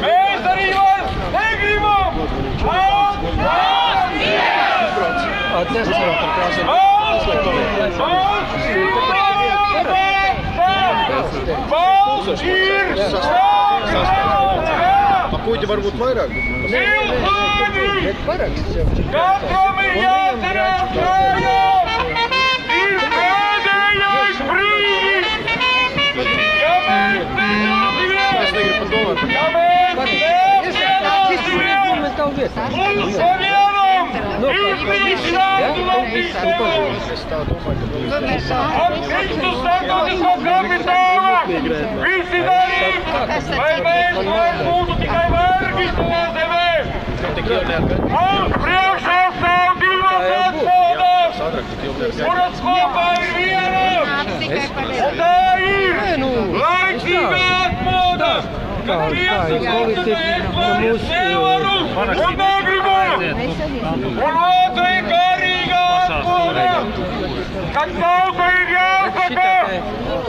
Mēs arī vairs negribam! Valsts ir Kuģi varbūt vairāk? Katram ir jācerās kājās! Ir pēdējais brīdis! Ja mēs un savienam iznīcinātu apkrīstu starptautisko kapitālu! Visi darīt, lai mēs vairs būtu tikai vergi savā zemē! Mums priekšā stāv divas atmodas, kuras kopā ir viena! Un tā ir laicīga atmoda! Kad viens un vairs nevaru un negribu! Un otra ir garīga atmoda! Kad tauta ir jāsaka,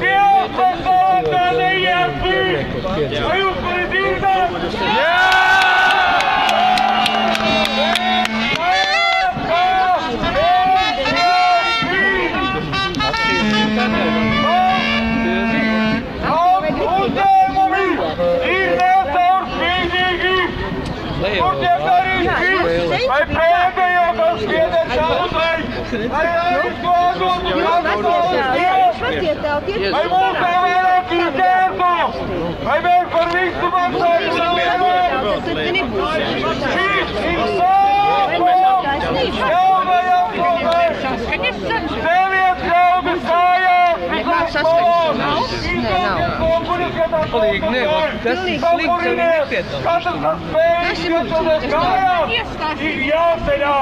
jāpasaka neiesīt! Vai jūs mani dzirdat? Vai pēdējā, kas spiedē šausmai, vai aizgādot vai mūs tā vairāk izķērtu, vai mēs par visu maksājumu šīs ir sākums jaunajām paudēm, deviet ļaudis kājās, visās polās, izdoties kopuļus, kad tas katrs, kas spējas iecelties kājās, ir jāceļā.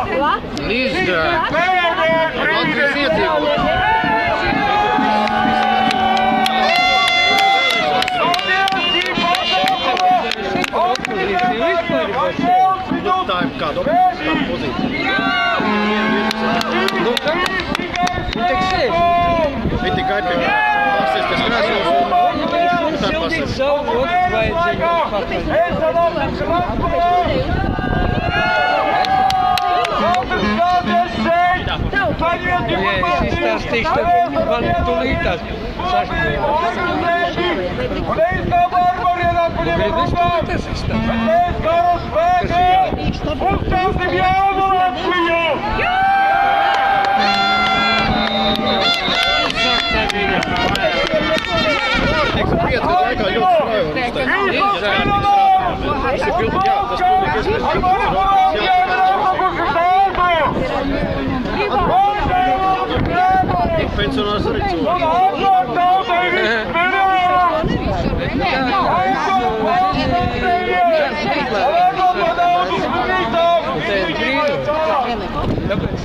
Pēdējais brīdis. Tā ir kāda pozīcija. Tik sēž. Viņi tikai pārsies pēc krēslos un Sildīt savu otru vajadzību. Es izstāstīšu, tad man tulītās sašķīja. Pensionārs arī cilvēki. Tāpēc